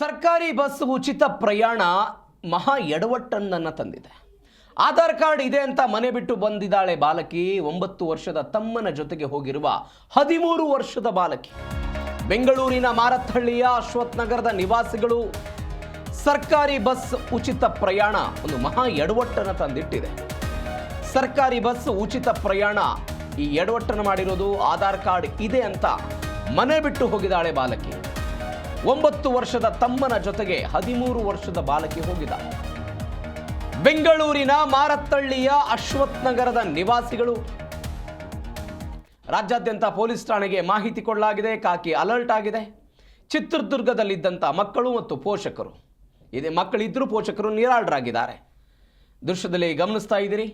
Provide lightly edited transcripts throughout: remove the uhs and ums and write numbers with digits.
ಸರ್ಕಾರಿ ಬಸ್ ಉಚಿತ ಪ್ರಯಾಣ ಮಹಾ ಎಡವಟ್ಟನ್ನು ತಂದಿದೆ. ಆಧಾರ್ ಕಾರ್ಡ್ ಇದೆ ಅಂತ ಮನೆ ಬಿಟ್ಟು ಬಂದಿದ್ದಾಳೆ ಬಾಲಕಿ. 9 ವರ್ಷದ ತಮ್ಮನ ಜೊತೆಗೆ ಹೋಗಿರುವ 13 ವರ್ಷದ ಬಾಲಕಿ. ಬೆಂಗಳೂರಿನ ಮಾರತ್ತಹಳ್ಳಿಯ ಅಶ್ವಥ್ ನಗರದ ನಿವಾಸಿಗಳು ಸರ್ಕಾರಿ ಬಸ್ ಉಚಿತ ಪ್ರಯಾಣ ಒಂದು ಮಹಾ ಎಡವಟ್ಟನ್ನು ತಂದಿಟ್ಟಿದೆ. ಸರ್ಕಾರಿ ಬಸ್ ಉಚಿತ ಪ್ರಯಾಣ ಈ ಎಡವಟ್ಟನ್ನು ಮಾಡಿರೋದು ಆಧಾರ್ ಕಾರ್ಡ್ ಇದೆ ಅಂತ ಮನೆ ಬಿಟ್ಟು ಹೋಗಿದ್ದಾಳೆ ಬಾಲಕಿ. 9 ವರ್ಷದ ತಮ್ಮನ ಜೊತೆಗೆ 13 ವರ್ಷದ ಬಾಲಕಿ ಹೋಗಿದ್ದಾಳೆ. ಬೆಂಗಳೂರಿನ ಮಾರತ್ತಹಳ್ಳಿಯ ಅಶ್ವಥ್ ನಗರದ ನಿವಾಸಿಗಳು. ರಾಜ್ಯಾದ್ಯಂತ ಪೊಲೀಸ್ ಠಾಣೆಗೆ ಮಾಹಿತಿ ಕೊಡಲಾಗಿದೆ. ಖಾಕಿ ಅಲರ್ಟ್ ಆಗಿದೆ. ಚಿತ್ರದುರ್ಗದಲ್ಲಿದ್ದಂಥ ಮಕ್ಕಳು ಮತ್ತು ಪೋಷಕರು, ಇದೇ ಮಕ್ಕಳಿದ್ದರೂ ಪೋಷಕರು ನಿರಾಳರಾಗಿದ್ದಾರೆ. ದೃಶ್ಯದಲ್ಲಿ ಗಮನಿಸ್ತಾ ಇದ್ದೀರಿ.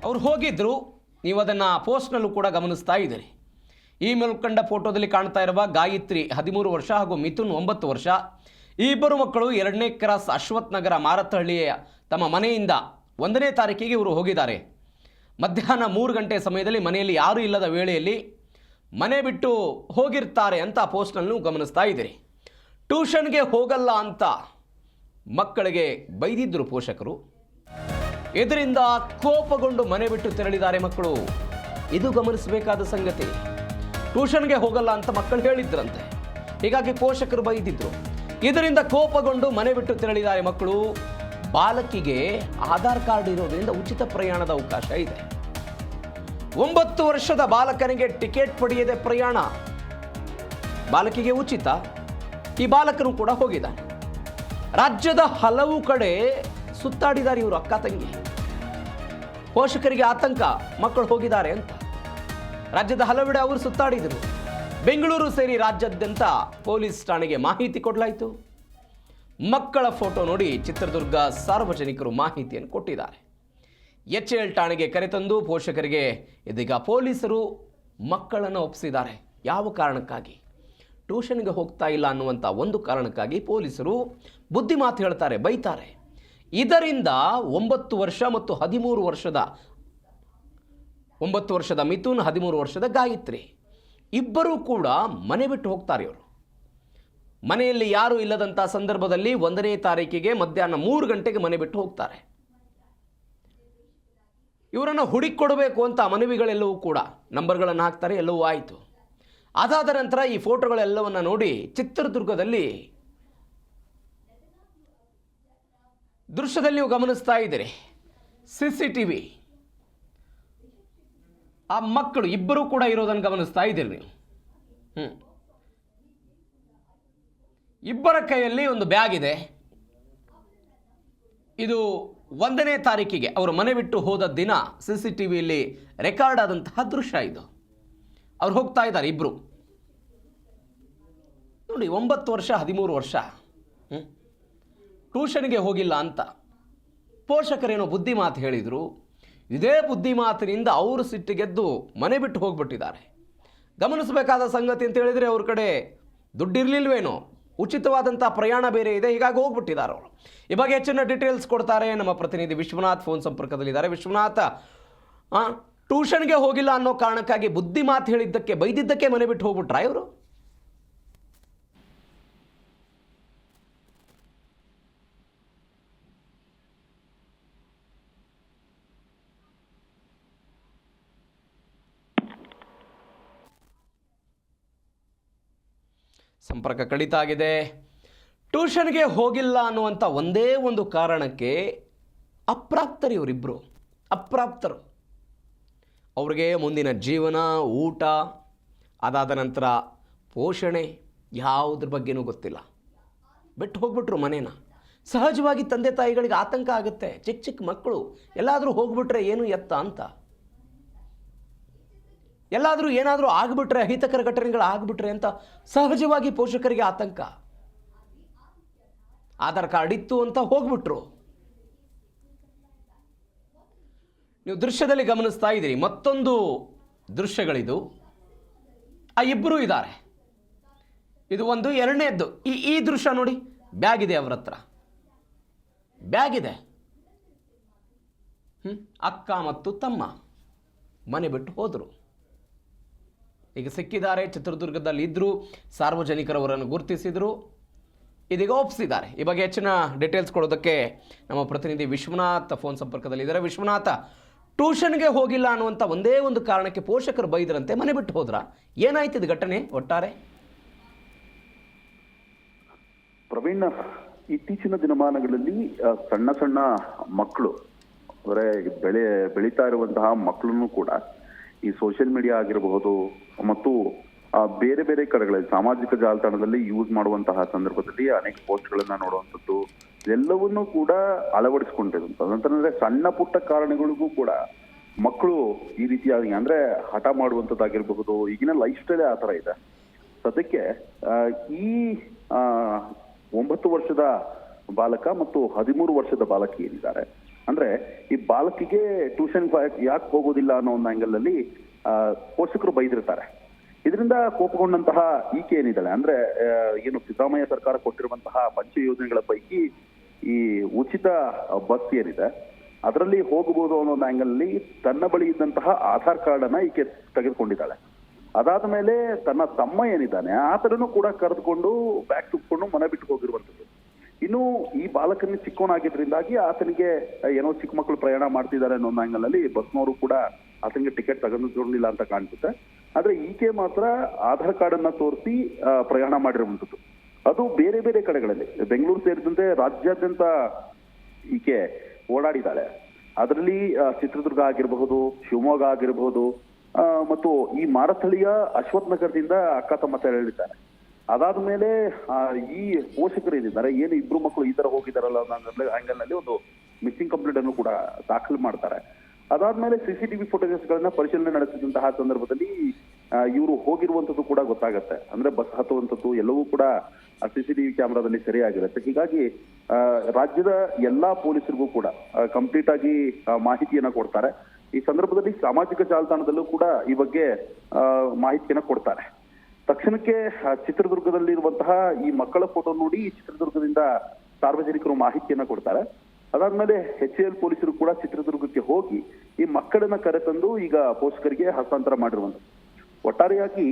ಅವ್ರು ಹೋಗಿದ್ರು, ನೀವು ಅದನ್ನು ಪೋಸ್ಟ್ನಲ್ಲೂ ಕೂಡ ಗಮನಿಸ್ತಾ ಇದ್ದೀರಿ. ಈ ಮೇಲ್ಕಂಡ ಫೋಟೋದಲ್ಲಿ ಕಾಣ್ತಾ ಇರುವ ಗಾಯತ್ರಿ 13 ವರ್ಷ ಹಾಗೂ ಮಿಥುನ್ 9 ವರ್ಷ. ಈ ಇಬ್ಬರು ಮಕ್ಕಳು 2ನೇ ಕ್ರಾಸ್ ಅಶ್ವಥ್ ನಗರ ಮಾರತ್ತಹಳ್ಳಿಯ ತಮ್ಮ ಮನೆಯಿಂದ 1ನೇ ತಾರೀಕಿಗೆ ಇವರು ಹೋಗಿದ್ದಾರೆ. ಮಧ್ಯಾಹ್ನ 3 ಗಂಟೆ ಸಮಯದಲ್ಲಿ ಮನೆಯಲ್ಲಿ ಯಾರೂ ಇಲ್ಲದ ವೇಳೆಯಲ್ಲಿ ಮನೆ ಬಿಟ್ಟು ಹೋಗಿರ್ತಾರೆ ಅಂತ ಪೋಸ್ಟ್ನಲ್ಲೂ ಗಮನಿಸ್ತಾ ಇದ್ದೀರಿ. ಟ್ಯೂಷನ್ಗೆ ಹೋಗಲ್ಲ ಅಂತ ಮಕ್ಕಳಿಗೆ ಬೈದಿದ್ದರು ಪೋಷಕರು. ಇದರಿಂದ ಕೋಪಗೊಂಡು ಮನೆ ಬಿಟ್ಟು ತೆರಳಿದ್ದಾರೆ ಮಕ್ಕಳು. ಇದು ಗಮನಿಸಬೇಕಾದ ಸಂಗತಿ. ಟ್ಯೂಷನ್ಗೆ ಹೋಗಲ್ಲ ಅಂತ ಮಕ್ಕಳು ಹೇಳಿದ್ರಂತೆ, ಹೀಗಾಗಿ ಪೋಷಕರು ಬೈದಿದ್ರು. ಇದರಿಂದ ಕೋಪಗೊಂಡು ಮನೆ ಬಿಟ್ಟು ತೆರಳಿದ್ದಾರೆ ಮಕ್ಕಳು. ಬಾಲಕಿಗೆ ಆಧಾರ್ ಕಾರ್ಡ್ ಇರೋದ್ರಿಂದ ಉಚಿತ ಪ್ರಯಾಣದ ಅವಕಾಶ ಇದೆ. 9 ವರ್ಷದ ಬಾಲಕನಿಗೆ ಟಿಕೆಟ್ ಪಡೆಯದೆ ಪ್ರಯಾಣ. ಬಾಲಕಿಗೆ ಉಚಿತ. ಈ ಬಾಲಕನು ಕೂಡ ಹೋಗಿದ್ದಾನೆ. ರಾಜ್ಯದ ಹಲವು ಕಡೆ ಸುತ್ತಾಡಿದ್ದಾರೆ ಇವರು ಅಕ್ಕ ತಂಗಿ. ಪೋಷಕರಿಗೆ ಆತಂಕ, ಮಕ್ಕಳು ಹೋಗಿದ್ದಾರೆ ಅಂತ. ರಾಜ್ಯದ ಹಲವೆಡೆ ಅವರು ಸುತ್ತಾಡಿದರು. ಬೆಂಗಳೂರು ಸೇರಿ ರಾಜ್ಯಾದ್ಯಂತ ಪೊಲೀಸ್ ಠಾಣೆಗೆ ಮಾಹಿತಿ ಕೊಡಲಾಯಿತು. ಮಕ್ಕಳ ಫೋಟೋ ನೋಡಿ ಚಿತ್ರದುರ್ಗ ಸಾರ್ವಜನಿಕರು ಮಾಹಿತಿಯನ್ನು ಕೊಟ್ಟಿದ್ದಾರೆ. HL ಠಾಣೆಗೆ ಕರೆತಂದು ಪೋಷಕರಿಗೆ ಇದೀಗ ಪೊಲೀಸರು ಮಕ್ಕಳನ್ನು ಒಪ್ಪಿಸಿದ್ದಾರೆ. ಯಾವ ಕಾರಣಕ್ಕಾಗಿ? ಟ್ಯೂಷನ್ಗೆ ಹೋಗ್ತಾ ಇಲ್ಲ ಅನ್ನುವಂಥ ಒಂದು ಕಾರಣಕ್ಕಾಗಿ ಪೊಲೀಸರು ಬುದ್ಧಿ ಮಾತು ಹೇಳ್ತಾರೆ, ಬೈತಾರೆ. ಇದರಿಂದ 9 ವರ್ಷ ಮತ್ತು 13 ವರ್ಷದ 9 ವರ್ಷದ ಮಿಥುನ್, 13 ವರ್ಷದ ಗಾಯತ್ರಿ ಇಬ್ಬರೂ ಕೂಡ ಮನೆ ಬಿಟ್ಟು ಹೋಗ್ತಾರೆ. ಇವರು ಮನೆಯಲ್ಲಿ ಯಾರೂ ಇಲ್ಲದಂಥ ಸಂದರ್ಭದಲ್ಲಿ 1ನೇ ತಾರೀಕಿಗೆ ಮಧ್ಯಾಹ್ನ 3 ಗಂಟೆಗೆ ಮನೆ ಬಿಟ್ಟು ಹೋಗ್ತಾರೆ. ಇವರನ್ನು ಹುಡುಕಿಕೊಡಬೇಕು ಅಂತ ಮನವಿಗಳೆಲ್ಲವೂ ಕೂಡ ನಂಬರ್ಗಳನ್ನು ಹಾಕ್ತಾರೆ. ಎಲ್ಲವೂ ಆಯಿತು. ಅದಾದ ನಂತರ ಈ ಫೋಟೋಗಳೆಲ್ಲವನ್ನು ನೋಡಿ ಚಿತ್ರದುರ್ಗದಲ್ಲಿ ದೃಶ್ಯದಲ್ಲಿ ನೀವು ಗಮನಿಸ್ತಾ ಇದ್ದೀರಿ. CCTV ಆ ಮಕ್ಕಳು ಇಬ್ಬರೂ ಕೂಡ ಇರೋದನ್ನು ಗಮನಿಸ್ತಾ ಇದ್ದೀರಿ ನೀವು. ಇಬ್ಬರ ಕೈಯಲ್ಲಿ ಒಂದು ಬ್ಯಾಗ್ ಇದೆ. ಇದು 1ನೇ ತಾರೀಕಿಗೆ ಅವರು ಮನೆ ಬಿಟ್ಟು ಹೋದ ದಿನ CCTVಯಲ್ಲಿ ರೆಕಾರ್ಡ್ ಆದಂತಹ ದೃಶ್ಯ ಇದು. ಅವ್ರು ಹೋಗ್ತಾ ಇದ್ದಾರೆ ಇಬ್ಬರು. ನೋಡಿ, 9 ವರ್ಷ 13 ವರ್ಷ. ಟ್ಯೂಷನ್ಗೆ ಹೋಗಿಲ್ಲ ಅಂತ ಪೋಷಕರೇನೋ ಬುದ್ಧಿ ಮಾತು ಹೇಳಿದರು. ಇದೇ ಬುದ್ಧಿ ಮಾತಿನಿಂದ ಅವರು ಸಿಟ್ಟಿಗೆದ್ದು ಮನೆ ಬಿಟ್ಟು ಹೋಗ್ಬಿಟ್ಟಿದ್ದಾರೆ. ಗಮನಿಸಬೇಕಾದ ಸಂಗತಿ ಅಂತ ಹೇಳಿದರೆ ಅವ್ರ ಕಡೆ ದುಡ್ಡಿರಲಿಲ್ವೇನೋ, ಉಚಿತವಾದಂಥ ಪ್ರಯಾಣ ಬೇರೆ ಇದೆ, ಹೀಗಾಗಿ ಹೋಗ್ಬಿಟ್ಟಿದ್ದಾರೆ ಅವರು. ಈ ಬಗ್ಗೆ ಹೆಚ್ಚಿನ ಡೀಟೇಲ್ಸ್ ಕೊಡ್ತಾರೆ ನಮ್ಮ ಪ್ರತಿನಿಧಿ ವಿಶ್ವನಾಥ್. ಫೋನ್ ಸಂಪರ್ಕದಲ್ಲಿದ್ದಾರೆ. ವಿಶ್ವನಾಥ್, ಟ್ಯೂಷನ್ಗೆ ಹೋಗಿಲ್ಲ ಅನ್ನೋ ಕಾರಣಕ್ಕಾಗಿ ಬುದ್ಧಿ ಮಾತು ಹೇಳಿದ್ದಕ್ಕೆ, ಬೈದಿದ್ದಕ್ಕೆ ಮನೆ ಬಿಟ್ಟು ಹೋಗ್ಬಿಟ್ರಾ ಇವರು? ಸಂಪರ್ಕ ಕಡಿತ ಆಗಿದೆ. ಟ್ಯೂಷನ್ಗೆ ಹೋಗಿಲ್ಲ ಅನ್ನುವಂಥ ಒಂದೇ ಒಂದು ಕಾರಣಕ್ಕೆ ಅಪ್ರಾಪ್ತರು ಇವರಿಬ್ಬರು. ಅಪ್ರಾಪ್ತರು. ಅವ್ರಿಗೆ ಮುಂದಿನ ಜೀವನ, ಊಟ, ಅದಾದ ನಂತರ ಪೋಷಣೆ ಯಾವುದ್ರ ಬಗ್ಗೆನೂ ಗೊತ್ತಿಲ್ಲ. ಬಿಟ್ಟು ಹೋಗ್ಬಿಟ್ರು ಮನೇನ. ಸಹಜವಾಗಿ ತಂದೆ ತಾಯಿಗಳಿಗೆ ಆತಂಕ ಆಗುತ್ತೆ. ಚಿಕ್ಕ ಚಿಕ್ಕ ಮಕ್ಕಳು ಎಲ್ಲಾದರೂ ಹೋಗ್ಬಿಟ್ರೆ ಏನು ಎತ್ತ ಅಂತ, ಎಲ್ಲಾದರೂ ಏನಾದರೂ ಆಗಿಬಿಟ್ರೆ, ಅಹಿತಕರ ಘಟನೆಗಳು ಆಗಿಬಿಟ್ರೆ ಅಂತ ಸಹಜವಾಗಿ ಪೋಷಕರಿಗೆ ಆತಂಕ. ಆಧಾರ್ ಕಾರ್ಡ್ ಇತ್ತು ಅಂತ ಹೋಗ್ಬಿಟ್ರು. ನೀವು ದೃಶ್ಯದಲ್ಲಿ ಗಮನಿಸ್ತಾ ಇದ್ದೀರಿ. ಮತ್ತೊಂದು ದೃಶ್ಯಗಳಿದು. ಆ ಇಬ್ಬರೂ ಇದ್ದಾರೆ. ಇದು ಒಂದು. 2ನೇದ್ದು ಈ ದೃಶ್ಯ ನೋಡಿ. ಬ್ಯಾಗ್ ಇದೆ ಅವರ ಹತ್ರ, ಬ್ಯಾಗ್ ಇದೆ. ಅಕ್ಕ ಮತ್ತು ತಮ್ಮ. ಮನೆ ಬಿಟ್ಟು ಹೋದರು. ಈಗ ಸಿಕ್ಕಿದ್ದಾರೆ, ಚಿತ್ರದುರ್ಗದಲ್ಲಿ ಇದ್ದರು, ಸಾರ್ವಜನಿಕರವರನ್ನು ಗುರುತಿಸಿದರು, ಇದೀಗ ಒಪ್ಪಿಸಿದ್ದಾರೆ. ಈ ಬಗ್ಗೆ ಹೆಚ್ಚಿನ ಡೀಟೇಲ್ಸ್ ಕೊಡೋದಕ್ಕೆ ನಮ್ಮ ಪ್ರತಿನಿಧಿ ವಿಶ್ವನಾಥ್ ಫೋನ್ ಸಂಪರ್ಕದಲ್ಲಿದ್ದಾರೆ. ವಿಶ್ವನಾಥ, ಟ್ಯೂಷನ್ಗೆ ಹೋಗಿಲ್ಲ ಅನ್ನುವಂಥ ಒಂದೇ ಒಂದು ಕಾರಣಕ್ಕೆ ಪೋಷಕರು ಬೈದ್ರಂತೆ, ಮನೆ ಬಿಟ್ಟು ಹೋದ್ರ, ಏನಾಯ್ತು ಇದು ಘಟನೆ ಒಟ್ಟಾರೆ? ಪ್ರವೀಣ್, ಇತ್ತೀಚಿನ ದಿನಮಾನಗಳಲ್ಲಿ ಸಣ್ಣ ಸಣ್ಣ ಮಕ್ಕಳು ಅಂದರೆ ಬೆಳೀತಾ ಇರುವಂತಹ ಮಕ್ಕಳನ್ನು ಕೂಡ ಈ ಸೋಷಿಯಲ್ ಮೀಡಿಯಾ ಆಗಿರಬಹುದು ಮತ್ತು ಬೇರೆ ಬೇರೆ ಕಡೆಗಳಲ್ಲಿ ಸಾಮಾಜಿಕ ಜಾಲತಾಣದಲ್ಲಿ ಯೂಸ್ ಮಾಡುವಂತಹ ಸಂದರ್ಭದಲ್ಲಿ ಅನೇಕ ಪೋಸ್ಟ್ಗಳನ್ನ ನೋಡುವಂಥದ್ದು ಎಲ್ಲವನ್ನೂ ಕೂಡ ಅಳವಡಿಸ್ಕೊಂಡಿರುವಂಥದ್ದು. ಅಂತಂದ್ರೆ ಸಣ್ಣ ಪುಟ್ಟ ಕಾರಣಗಳಿಗೂ ಕೂಡ ಮಕ್ಕಳು ಈ ರೀತಿಯಾಗಿ ಅಂದ್ರೆ ಹಠ ಮಾಡುವಂಥದ್ದಾಗಿರಬಹುದು. ಈಗಿನ ಲೈಫ್ ಸ್ಟೈಲೇ ಆ ಥರ ಇದೆ. ಸದ್ಯಕ್ಕೆ ಈ 9 ವರ್ಷದ ಬಾಲಕ ಮತ್ತು 13 ವರ್ಷದ ಬಾಲಕಿ ಏನಿದ್ದಾರೆ, ಅಂದ್ರೆ ಈ ಬಾಲಕಿಗೆ ಟ್ಯೂಷನ್ ಯಾಕೆ ಹೋಗೋದಿಲ್ಲ ಅನ್ನೋ ಒಂದು ಆಂಗಲ್ ಅಲ್ಲಿ ಪೋಷಕರು ಬೈದಿರ್ತಾರೆ. ಇದರಿಂದ ಕೋಪಗೊಂಡಂತಹ ಈಕೆ ಏನಿದ್ದಾಳೆ ಅಂದ್ರೆ ಏನು ಸಿದ್ದರಾಮಯ್ಯ ಸರ್ಕಾರ ಕೊಟ್ಟಿರುವಂತಹ ಪಂಚ ಯೋಜನೆಗಳ ಪೈಕಿ ಈ ಉಚಿತ ಬಸ್ ಏನಿದೆ ಅದರಲ್ಲಿ ಹೋಗಬಹುದು ಅನ್ನೋ ಒಂದು ಆಂಗಲ್ ಅಲ್ಲಿ ತನ್ನ ಬಳಿ ಇದ್ದಂತಹ ಆಧಾರ್ ಕಾರ್ಡ್ ಅನ್ನ ಈಕೆ ತೆಗೆದುಕೊಂಡಿದ್ದಾಳೆ. ಅದಾದ ಮೇಲೆ ತನ್ನ ತಮ್ಮ ಏನಿದ್ದಾನೆ ಆತನನ್ನು ಕೂಡ ಕರೆದುಕೊಂಡು ಬ್ಯಾಗ್ ತುಪ್ಕೊಂಡು ಮನೆ ಬಿಟ್ಟು ಹೋಗಿರುವಂಥದ್ದು. ಇನ್ನು ಈ ಬಾಲಕನ ಚಿಕ್ಕವನಾಗಿದ್ರಿಂದಾಗಿ ಆತನಿಗೆ ಏನೋ ಚಿಕ್ಕ ಮಕ್ಕಳು ಪ್ರಯಾಣ ಮಾಡ್ತಿದ್ದಾರೆ ಅನ್ನೋ ಆಂಗಲ್ ಅಲ್ಲಿ ಬಸ್ನವರು ಕೂಡ ಆತನಿಗೆ ಟಿಕೆಟ್ ತೆಗೆದುಕೊಂಡಿಲ್ಲ ಅಂತ ಕಾಣಿಸುತ್ತೆ. ಆದ್ರೆ ಈಕೆ ಮಾತ್ರ ಆಧಾರ್ ಕಾರ್ಡ್ ಅನ್ನ ತೋರಿಸಿ ಪ್ರಯಾಣ ಮಾಡಿರುವಂಥದ್ದು. ಅದು ಬೇರೆ ಬೇರೆ ಕಡೆಗಳಲ್ಲಿ ಬೆಂಗಳೂರು ಸೇರಿದಂತೆ ರಾಜ್ಯಾದ್ಯಂತ ಈಕೆ ಓಡಾಡಿದ್ದಾಳೆ. ಅದರಲ್ಲಿ ಚಿತ್ರದುರ್ಗ ಆಗಿರಬಹುದು, ಶಿವಮೊಗ್ಗ ಆಗಿರಬಹುದು ಮತ್ತು ಈ ಮಾರತಳಿಯ ಅಶ್ವಥ್ ನಗರದಿಂದ ಅಕ್ಕ ತಮ್ಮ ತೆರಳಿದ್ದಾರೆ. ಅದಾದ ಮೇಲೆ ಈ ಪೋಷಕರು ಏನಿದ್ದಾರೆ, ಏನು ಇಬ್ರು ಮಕ್ಕಳು ಈ ತರ ಹೋಗಿದಾರಲ್ಲ ಆಂಗಲ್ ನಲ್ಲಿ ಒಂದು ಮಿಸ್ಸಿಂಗ್ ಕಂಪ್ಲೇಂಟ್ ಅನ್ನು ಕೂಡ ದಾಖಲು ಮಾಡ್ತಾರೆ. ಅದಾದ್ಮೇಲೆ ಸಿಸಿಟಿವಿ ಫುಟೇಜಸ್ ಗಳನ್ನ ಪರಿಶೀಲನೆ ನಡೆಸಿದಂತಹ ಸಂದರ್ಭದಲ್ಲಿ ಇವರು ಹೋಗಿರುವಂತದ್ದು ಕೂಡ ಗೊತ್ತಾಗತ್ತೆ. ಅಂದ್ರೆ ಬಸ್ ಹತ್ತುವಂಥದ್ದು ಎಲ್ಲವೂ ಕೂಡ ಸಿಸಿಟಿವಿ ಕ್ಯಾಮೆರಾದಲ್ಲಿ ಸರಿಯಾಗಿರುತ್ತೆ. ಹೀಗಾಗಿ ರಾಜ್ಯದ ಎಲ್ಲಾ ಪೊಲೀಸರಿಗೂ ಕೂಡ ಕಂಪ್ಲೀಟ್ ಆಗಿ ಮಾಹಿತಿಯನ್ನ ಕೊಡ್ತಾರೆ. ಈ ಸಂದರ್ಭದಲ್ಲಿ ಸಾಮಾಜಿಕ ಜಾಲತಾಣದಲ್ಲೂ ಕೂಡ ಈ ಬಗ್ಗೆ ಮಾಹಿತಿಯನ್ನ ಕೊಡ್ತಾರೆ. ತಕ್ಷಣಕ್ಕೆ ಚಿತ್ರದುರ್ಗದಲ್ಲಿರುವಂತಹ ಈ ಮಕ್ಕಳ ಫೋಟೋ ನೋಡಿ ಚಿತ್ರದುರ್ಗದಿಂದ ಸಾರ್ವಜನಿಕರು ಮಾಹಿತಿಯನ್ನ ಕೊಡ್ತಾರೆ. ಅದಾದ್ಮೇಲೆ HAL ಪೊಲೀಸರು ಕೂಡ ಚಿತ್ರದುರ್ಗಕ್ಕೆ ಹೋಗಿ ಈ ಮಕ್ಕಳನ್ನ ಕರೆತಂದು ಈಗ ಪೋಷಕರಿಗೆ ಹಸ್ತಾಂತರ ಮಾಡಿರುವಂಥದ್ದು. ಒಟ್ಟಾರೆಯಾಗಿ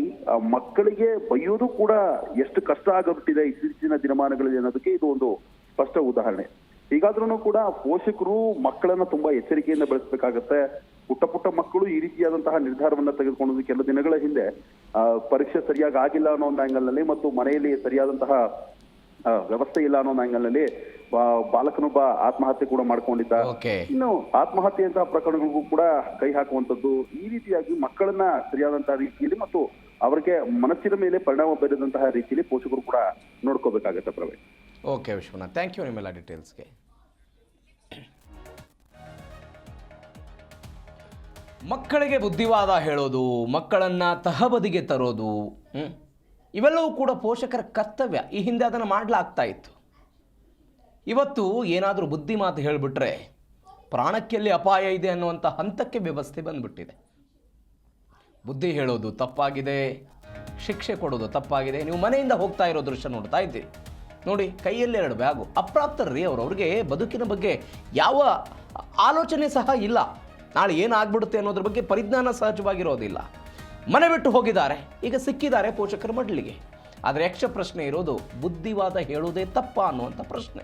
ಮಕ್ಕಳಿಗೆ ಬೈಯೋದು ಕೂಡ ಎಷ್ಟು ಕಷ್ಟ ಆಗಬಿಟ್ಟಿದೆ ಇತ್ತೀಚಿನ ದಿನಮಾನಗಳಲ್ಲಿ ಅನ್ನೋದಕ್ಕೆ ಇದು ಒಂದು ಸ್ಪಷ್ಟ ಉದಾಹರಣೆ. ಹೀಗಾದ್ರೂ ಕೂಡ ಪೋಷಕರು ಮಕ್ಕಳನ್ನ ತುಂಬಾ ಎಚ್ಚರಿಕೆಯಿಂದ ಬೆಳೆಸಬೇಕಾಗತ್ತೆ. ಪುಟ್ಟ ಪುಟ್ಟ ಮಕ್ಕಳು ಈ ರೀತಿಯಾದಂತಹ ನಿರ್ಧಾರವನ್ನ ತೆಗೆದುಕೊಂಡು ಕೆಲ ದಿನಗಳ ಹಿಂದೆ ಪರೀಕ್ಷೆ ಸರಿಯಾಗಿ ಆಗಿಲ್ಲ ಅನ್ನೋ ಒಂದು ಆಂಗಲ್ ನಲ್ಲಿ ಮತ್ತು ಮನೆಯಲ್ಲಿ ಸರಿಯಾದಂತಹ ವ್ಯವಸ್ಥೆ ಇಲ್ಲ ಅನ್ನೋ ಆಂಗಲ್ ನಲ್ಲಿ ಬಾಲಕನೊಬ್ಬ ಆತ್ಮಹತ್ಯೆ ಕೂಡ ಮಾಡ್ಕೊಂಡಿದ್ದ. ಇನ್ನು ಆತ್ಮಹತ್ಯೆಯಂತಹ ಪ್ರಕರಣಗಳಿಗೂ ಕೂಡ ಕೈ ಹಾಕುವಂಥದ್ದು, ಈ ರೀತಿಯಾಗಿ ಮಕ್ಕಳನ್ನ ಸರಿಯಾದಂತಹ ರೀತಿಯಲ್ಲಿ ಮತ್ತು ಅವರಿಗೆ ಮನಸ್ಸಿನ ಮೇಲೆ ಪರಿಣಾಮ ಬೀರದಂತಹ ರೀತಿಯಲ್ಲಿ ಪೋಷಕರು ಕೂಡ ನೋಡ್ಕೋಬೇಕಾಗತ್ತೆ. Praveen, okay Vishwanath, thank you ನಿಮ್ಮೆಲ್ಲ ಡೀಟೇಲ್ಸ್ಗೆ. ಮಕ್ಕಳಿಗೆ ಬುದ್ಧಿವಾದ ಹೇಳೋದು, ಮಕ್ಕಳನ್ನು ತಹಬದಿಗೆ ತರೋದು, ಇವೆಲ್ಲವೂ ಕೂಡ ಪೋಷಕರ ಕರ್ತವ್ಯ. ಈ ಹಿಂದೆ ಅದನ್ನು ಮಾಡಲಾಗ್ತಾ ಇತ್ತು. ಇವತ್ತು ಏನಾದರೂ ಬುದ್ಧಿ ಮಾತು ಹೇಳಿಬಿಟ್ರೆ ಪ್ರಾಣಕ್ಕೆಲ್ಲಿ ಅಪಾಯ ಇದೆ ಅನ್ನುವಂಥ ಹಂತಕ್ಕೆ ವ್ಯವಸ್ಥೆ ಬಂದ್ಬಿಟ್ಟಿದೆ. ಬುದ್ಧಿ ಹೇಳೋದು ತಪ್ಪಾಗಿದೆ, ಶಿಕ್ಷೆ ಕೊಡೋದು ತಪ್ಪಾಗಿದೆ. ನೀವು ಮನೆಯಿಂದ ಹೋಗ್ತಾ ಇರೋ ದೃಶ್ಯ ನೋಡ್ತಾ ಇದ್ದೀರಿ ನೋಡಿ, ಕೈಯಲ್ಲಿ 2 ಬ್ಯಾಗು. ಅಪ್ರಾಪ್ತರ್ರಿ ಅವ್ರಿಗೆ ಬದುಕಿನ ಬಗ್ಗೆ ಯಾವ ಆಲೋಚನೆ ಸಹ ಇಲ್ಲ. ನಾಳೆ ಏನಾಗ್ಬಿಡುತ್ತೆ ಅನ್ನೋದ್ರ ಬಗ್ಗೆ ಪರಿಜ್ಞಾನ ಸಹಜವಾಗಿರೋದಿಲ್ಲ. ಮನೆ ಬಿಟ್ಟು ಹೋಗಿದ್ದಾರೆ, ಈಗ ಸಿಕ್ಕಿದ್ದಾರೆ ಪೋಷಕರ ಮಡ್ಲಿಗೆ. ಆದರೆ ಯಕ್ಷ ಪ್ರಶ್ನೆ ಇರೋದು ಬುದ್ಧಿವಾದ ಹೇಳೋದೇ ತಪ್ಪಾ ಅನ್ನುವಂಥ ಪ್ರಶ್ನೆ.